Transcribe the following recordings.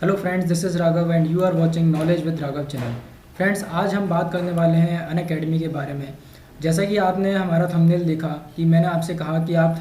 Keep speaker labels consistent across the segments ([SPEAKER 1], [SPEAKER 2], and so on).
[SPEAKER 1] Hello friends, this is Raghav and you are watching knowledge with Raghav channel. Friends, आज हम बात करने वाले हैं अनअकैडमी के बारे में। जैसा कि आपने हमारा थंबनेल देखा कि मैंने आपसे कहा कि आप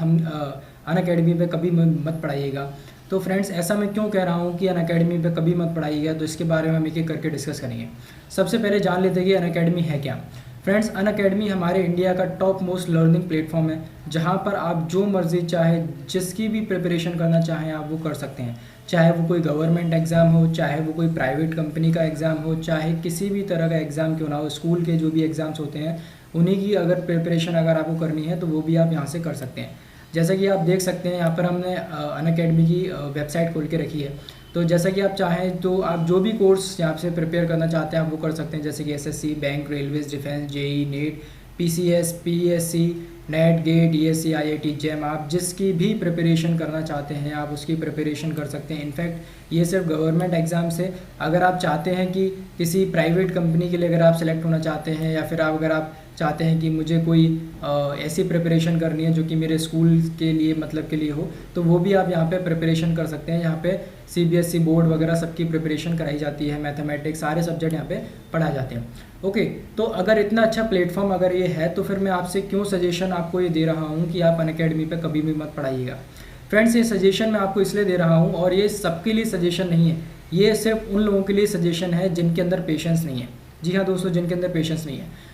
[SPEAKER 1] अनअकैडमी पे कभी मत पढ़ाइएगा। तो फ्रेंड्स, ऐसा मैं क्यों कह रहा हूँ कि अनअकैडमी पे कभी मत पढ़ाइएगा, तो इसके बारे में हम एक एक करके डिस्कस करेंगे। सबसे पहले जान लेते हैं कि अनअकैडमी है क्या। फ्रेंड्स, अनअकैडमी हमारे इंडिया का टॉप मोस्ट लर्निंग प्लेटफॉर्म है, जहाँ पर आप जो मर्जी चाहे जिसकी भी प्रिपरेशन करना चाहें आप वो कर सकते हैं। चाहे वो कोई गवर्नमेंट एग्ज़ाम हो, चाहे वो कोई प्राइवेट कंपनी का एग्ज़ाम हो, चाहे किसी भी तरह का एग्ज़ाम क्यों ना हो, स्कूल के जो भी एग्ज़ाम्स होते हैं उन्हीं की अगर प्रिपरेशन अगर आपको करनी है तो वो भी आप यहाँ से कर सकते हैं। जैसा कि आप देख सकते हैं, यहाँ पर हमने अनअकैडमी की वेबसाइट खोल के रखी है। तो जैसा कि आप चाहें तो आप जो भी कोर्स यहाँ से प्रिपेयर करना चाहते हैं आप वो कर सकते हैं, जैसे कि SSC, bank, railways, defence, JE, NEET, PCS, PSC, NET, GATE, ESC, IIT, JAM, आप जिसकी भी प्रिपरेशन करना चाहते हैं आप उसकी प्रिपरेशन कर सकते हैं। इनफैक्ट ये सिर्फ गवर्नमेंट एग्ज़ाम से, अगर आप चाहते हैं कि किसी प्राइवेट कंपनी के लिए अगर आप सेलेक्ट होना चाहते हैं, या फिर अगर आप चाहते हैं कि मुझे कोई ऐसी प्रिपरेशन करनी है जो कि मेरे स्कूल के लिए मतलब के लिए हो, तो वो भी आप यहाँ पे प्रिपरेशन कर सकते हैं। यहाँ पे सीबीएसई बोर्ड वगैरह सबकी प्रिपरेशन कराई जाती है, मैथमेटिक्स सारे सब्जेक्ट यहाँ पे पढ़ाए जाते हैं। ओके, तो अगर इतना अच्छा प्लेटफॉर्म अगर ये है तो फिर मैं आपसे क्यों सजेशन आपको ये दे रहा हूँ कि आप अनअकैडमी पे कभी भी मत पढ़ाइएगा। फ्रेंड्स, ये सजेशन मैं आपको इसलिए दे रहा हूँ और ये सबके लिए सजेशन नहीं है, ये सिर्फ उन लोगों के लिए सजेशन है जिनके अंदर पेशेंस नहीं है। जी हाँ दोस्तों, जिनके अंदर पेशेंस नहीं है।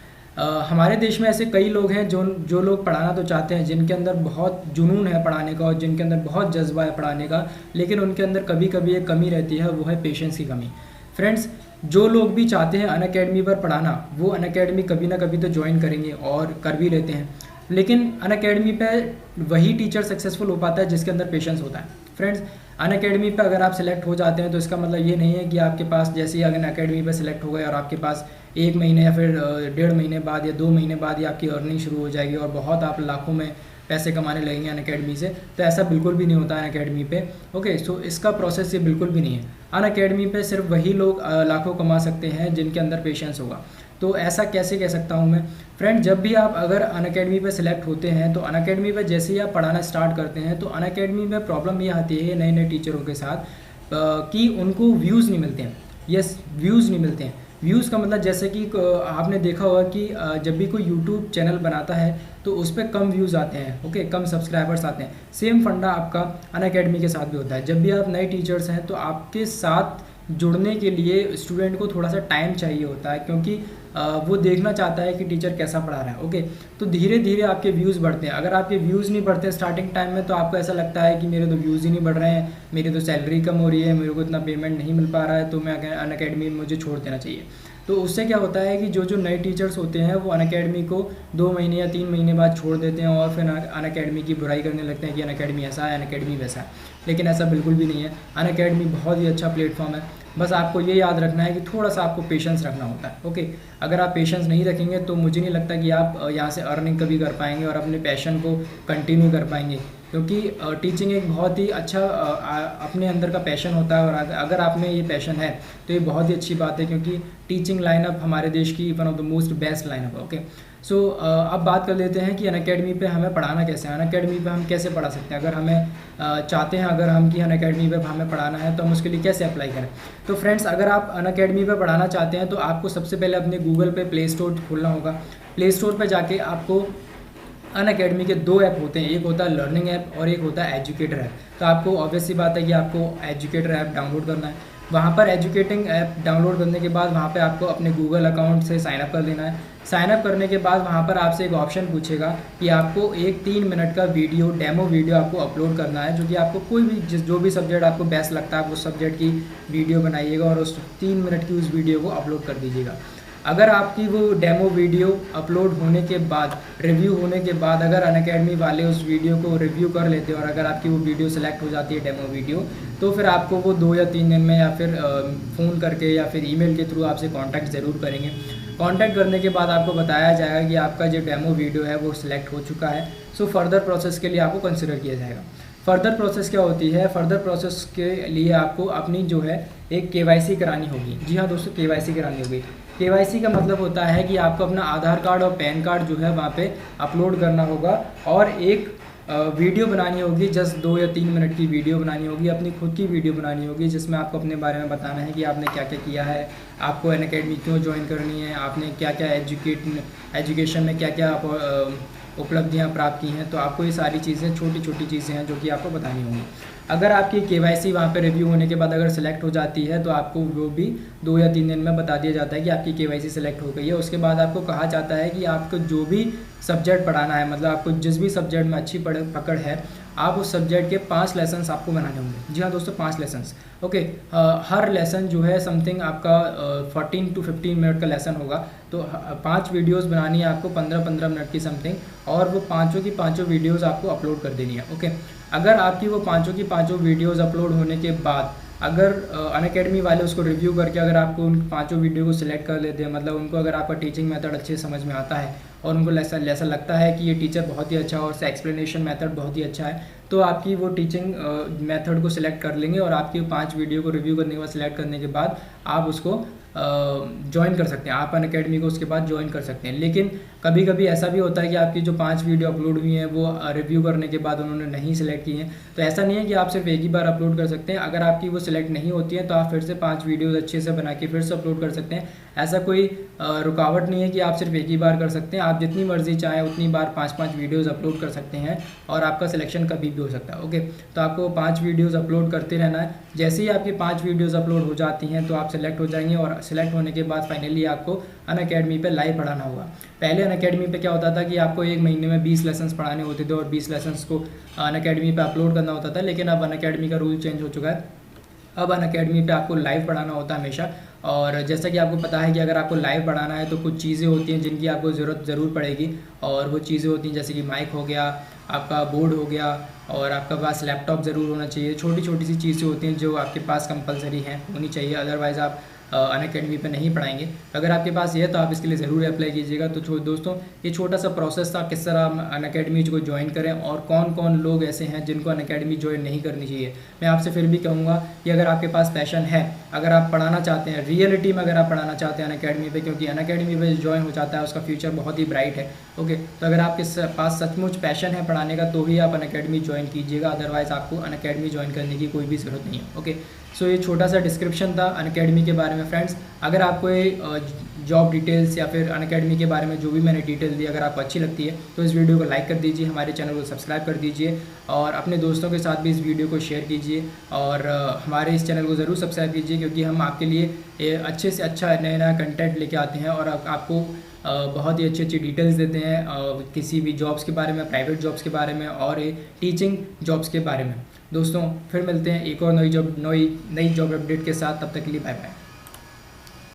[SPEAKER 1] हमारे देश में ऐसे कई लोग हैं जो लोग पढ़ाना तो चाहते हैं, जिनके अंदर बहुत जुनून है पढ़ाने का और जिनके अंदर बहुत जज्बा है पढ़ाने का, लेकिन उनके अंदर कभी कभी एक कमी रहती है, वो है पेशेंस की कमी। फ्रेंड्स, जो लोग भी चाहते हैं अनअकैडमी पर पढ़ाना वो अनअकैडमी कभी ना कभी तो ज्वाइन करेंगे और कर भी लेते हैं, लेकिन अनअकैडमी पे वही टीचर सक्सेसफुल हो पाता है जिसके अंदर पेशेंस होता है। फ्रेंड्स, अनअकैडमी पे अगर आप सेलेक्ट हो जाते हैं तो इसका मतलब ये नहीं है कि आपके पास जैसे ही अगर अनअकैडमी पे सेलेक्ट हो गए और आपके पास 1 महीने या फिर 1.5 महीने बाद या 2 महीने बाद ही आपकी अर्निंग शुरू हो जाएगी और बहुत आप लाखों में पैसे कमाने लगेंगे अनअकैडमी से। तो ऐसा बिल्कुल भी नहीं होता अनअकैडमी पे। ओके, सो इसका प्रोसेस ये बिल्कुल भी नहीं है। अनअकैडमी पे सिर्फ वही लोग लाखों कमा सकते हैं जिनके अंदर पेशेंस होगा। तो ऐसा कैसे कह सकता हूँ मैं? फ्रेंड, जब भी आप अगर अनअकैडमी पे सिलेक्ट होते हैं तो अनअकैडमी पे जैसे ही आप पढ़ाना स्टार्ट करते हैं तो अनअकैडमी में प्रॉब्लम ये आती है नए नए टीचरों के साथ कि उनको व्यूज़ नहीं मिलते हैं। यस, व्यूज़ नहीं मिलते हैं। व्यूज़ का मतलब जैसे कि आपने देखा होगा कि जब भी कोई यूट्यूब चैनल बनाता है तो उस पर कम व्यूज़ आते हैं, ओके, कम सब्सक्राइबर्स आते हैं। सेम फंडा आपका अनअकैडमी के साथ भी होता है। जब भी आप नए टीचर्स हैं तो आपके साथ जुड़ने के लिए स्टूडेंट को थोड़ा सा टाइम चाहिए होता है, क्योंकि वो देखना चाहता है कि टीचर कैसा पढ़ा रहा है। ओके, तो धीरे धीरे आपके व्यूज़ बढ़ते हैं। अगर आपके व्यूज़ नहीं बढ़ते स्टार्टिंग टाइम में तो आपको ऐसा लगता है कि मेरे तो व्यूज़ ही नहीं बढ़ रहे हैं, मेरी तो सैलरी कम हो रही है, मेरे को इतना पेमेंट नहीं मिल पा रहा है, तो मैं अनअकैडमी में मुझे छोड़ देना चाहिए। तो उससे क्या होता है कि जो नए टीचर्स होते हैं वो अनअकैडमी को 2 महीने या 3 महीने बाद छोड़ देते हैं और फिर अनअकैडमी की बुराई करने लगते हैं कि अनअकैडमी ऐसा है, अनअकैडमी वैसा है। लेकिन ऐसा बिल्कुल भी नहीं है। अनअकैडमी बहुत ही अच्छा प्लेटफॉर्म है। बस आपको ये याद रखना है कि थोड़ा सा आपको पेशेंस रखना होता है। ओके, अगर आप पेशेंस नहीं रखेंगे तो मुझे नहीं लगता कि आप यहाँ से अर्निंग कभी कर पाएंगे और अपने पैशन को कंटिन्यू कर पाएंगे, क्योंकि टीचिंग एक बहुत ही अच्छा अपने अंदर का पैशन होता है। और अगर आप में ये पैशन है तो ये बहुत ही अच्छी बात है, क्योंकि टीचिंग लाइनअप हमारे देश की one of the most best lineup है। ओके, सो अब बात कर लेते हैं कि अनअकैडमी पे हमें पढ़ाना कैसे है, अनअकैडमी पे हम कैसे पढ़ा सकते हैं। अगर हमें चाहते हैं अगर हम कि अनअकैडमी पे हमें पढ़ाना है तो हम उसके लिए कैसे अप्लाई करें। तो फ्रेंड्स, अगर आप अनअकैडमी पे पढ़ाना चाहते हैं तो आपको सबसे पहले अपने गूगल पे प्ले स्टोर खोलना होगा। प्ले स्टोर पे जाके आपको अनअकैडमी के 2 ऐप होते हैं, एक होता है लर्निंग ऐप और एक होता है एजुकेटर ऐप। तो आपको ऑब्वियस सी बात है कि आपको एजुकेटर ऐप डाउनलोड करना है। वहाँ पर एजुकेटिंग ऐप डाउनलोड करने के बाद वहाँ पे आपको अपने गूगल अकाउंट से साइन अप कर लेना है। साइन अप करने के बाद वहाँ पर आपसे एक ऑप्शन पूछेगा कि आपको एक 3 मिनट का वीडियो, डेमो वीडियो आपको अपलोड करना है, जो कि आपको कोई भी जो भी सब्जेक्ट आपको बेस्ट लगता है उस सब्जेक्ट की वीडियो बनाइएगा और उस 3 मिनट की उस वीडियो को अपलोड कर दीजिएगा। अगर आपकी वो डेमो वीडियो अपलोड होने के बाद, रिव्यू होने के बाद अगर अनअकैडमी वाले उस वीडियो को रिव्यू कर लेते हैं और अगर आपकी वो वीडियो सेलेक्ट हो जाती है डेमो वीडियो, तो फिर आपको वो 2 या 3 दिन में या फिर फ़ोन करके या फिर ईमेल के थ्रू आपसे कांटेक्ट ज़रूर करेंगे। कांटेक्ट करने के बाद आपको बताया जाएगा कि आपका जो डेमो वीडियो है वो सिलेक्ट हो चुका है। सो फर्दर प्रोसेस के लिए आपको कंसिडर किया जाएगा। फर्दर प्रोसेस क्या होती है? फर्दर प्रोसेस के लिए आपको अपनी जो है एक केवाईसी करानी होगी। जी हाँ दोस्तों, केवाईसी करानी होगी। केवाईसी का मतलब होता है कि आपको अपना आधार कार्ड और पैन कार्ड जो है वहाँ पे अपलोड करना होगा और एक वीडियो बनानी होगी, जस्ट 2 या 3 मिनट की वीडियो बनानी होगी, अपनी खुद की वीडियो बनानी होगी, जिसमें आपको अपने बारे में बताना है कि आपने क्या क्या किया है, आपको अनअकैडमी क्यों ज्वाइन करनी है, आपने क्या क्या एजुकेशन में क्या क्या उपलब्धियां प्राप्त की हैं। तो आपको ये सारी चीज़ें, छोटी छोटी चीज़ें हैं जो कि आपको बतानी होंगी। अगर आपकी KYC वहाँ पे रिव्यू होने के बाद अगर सेलेक्ट हो जाती है तो आपको वो भी 2 या 3 दिन में बता दिया जाता है कि आपकी KYC सेलेक्ट हो गई है। उसके बाद आपको कहा जाता है कि आपको जो भी सब्जेक्ट पढ़ाना है, मतलब आपको जिस भी सब्जेक्ट में अच्छी पकड़ है, आप उस सब्जेक्ट के 5 लेसन्स आपको बनाने होंगे। जी हाँ दोस्तों, 5 लेसन्स। ओके, हर लेसन जो है समथिंग आपका 14 to 15 मिनट का लेसन होगा। तो 5 वीडियोस बनानी है आपको 15-15 मिनट की समथिंग, और वो पाँचों की पाँचों वीडियोस आपको अपलोड कर देनी है। ओके, अगर आपकी वो पाँचों की पाँचों वीडियोस अपलोड होने के बाद अगर अनअकैडमी वाले उसको रिव्यू करके अगर आपको उन पाँचों वीडियो को सिलेक्ट कर लेते हैं, मतलब उनको अगर आपका टीचिंग मेथड अच्छे से समझ में आता है और उनको ऐसा लगता है कि ये टीचर बहुत ही अच्छा है और उसका एक्सप्लेनेशन मेथड बहुत ही अच्छा है, तो आपकी वो टीचिंग मेथड को सिलेक्ट कर लेंगे और आपकी 5 वीडियो को रिव्यू करने के बाद, सिलेक्ट करने के बाद आप उसको ज्वाइन कर सकते हैं, आप अनअकैडमी को उसके बाद ज्वाइन कर सकते हैं। लेकिन कभी कभी ऐसा भी होता है कि आपकी जो 5 वीडियो अपलोड हुई हैं वो रिव्यू करने के बाद उन्होंने नहीं सिलेक्ट की हैं। तो ऐसा नहीं है कि आप सिर्फ एक ही बार अपलोड कर सकते हैं। अगर आपकी वो सिलेक्ट नहीं होती है तो आप फिर से 5 वीडियोज़ अच्छे से बना के फिर से अपलोड कर सकते हैं। ऐसा कोई रुकावट नहीं है कि आप सिर्फ एक ही बार कर सकते हैं। आप जितनी मर्जी चाहें उतनी बार 5-5 वीडियोज़ अपलोड कर सकते हैं और आपका सिलेक्शन कभी भी हो सकता है। ओके, तो आपको 5 वीडियोज़ अपलोड करते रहना है। जैसे ही आपकी 5 वीडियोज़ अपलोड हो जाती हैं तो आप सिलेक्ट हो जाएंगे, और सिलेक्ट होने के बाद फाइनली आपको अनअकैडमी पे लाइव पढ़ाना होगा। पहले अनअकैडमी पे क्या होता था कि आपको एक महीने में 20 लेसन्स पढ़ाने होते थे और 20 लेसन्स को अनअकैडमी पे अपलोड करना होता था। लेकिन अब अनअकैडमी का रूल चेंज हो चुका है। अब अनअकैडमी पे आपको लाइव पढ़ाना होता है हमेशा। और जैसा कि आपको पता है कि अगर आपको लाइव पढ़ाना है तो कुछ चीज़ें होती हैं जिनकी आपको ज़रूर पड़ेगी, और वो चीज़ें होती हैं जैसे कि माइक हो गया, आपका बोर्ड हो गया, और आपका पास लैपटॉप ज़रूर होना चाहिए। छोटी छोटी सी चीज़ें होती हैं जो आपके पास कंपलसरी हैं, होनी चाहिए, अदरवाइज़ आप अनअकैडमी पे नहीं पढ़ाएंगे। तो अगर आपके पास ये है तो आप इसके लिए ज़रूर अप्लाई कीजिएगा। तो दोस्तों, ये छोटा सा प्रोसेस था किस तरह हम अनअकैडमी को ज्वाइन करें और कौन कौन लोग ऐसे हैं जिनको अनअकैडमी ज्वाइन नहीं करनी चाहिए। मैं आपसे फिर भी कहूँगा कि अगर आपके पास पैशन है, अगर आप पढ़ाना चाहते हैं रियलिटी में, अगर आप पढ़ाना चाहते हैं अनअकैडमी पे, क्योंकि अनअकैडमी पे ज्वाइन हो जाता है उसका फ्यूचर बहुत ही ब्राइट है। ओके, तो अगर आपके पास सचमुच पैशन है पढ़ाने का तो ही आप अनअकैडमी ज्वाइन कीजिएगा, अदरवाइज़ आपको अनअकैडमी ज्वाइन करने की कोई भी ज़रूरत नहीं है। ओके, सो ये छोटा सा डिस्क्रिप्शन था अनअकैडमी के बारे में। फ्रेंड्स, अगर आपको ये जॉब डिटेल्स या फिर अनअकैडमी के बारे में जो भी मैंने डिटेल दी अगर आपको अच्छी लगती है तो इस वीडियो को लाइक कर दीजिए, हमारे चैनल को सब्सक्राइब कर दीजिए, और अपने दोस्तों के साथ भी इस वीडियो को शेयर कीजिए, और हमारे इस चैनल को ज़रूर सब्सक्राइब कीजिए, क्योंकि हम आपके लिए अच्छे से अच्छा नया कंटेंट लेके आते हैं और आपको बहुत ही अच्छी अच्छी डिटेल्स देते हैं किसी भी जॉब्स के बारे में, प्राइवेट जॉब्स के बारे में और टीचिंग जॉब्स के बारे में। दोस्तों, फिर मिलते हैं एक और नई जॉब अपडेट के साथ। तब तक के लिए बाय बाय।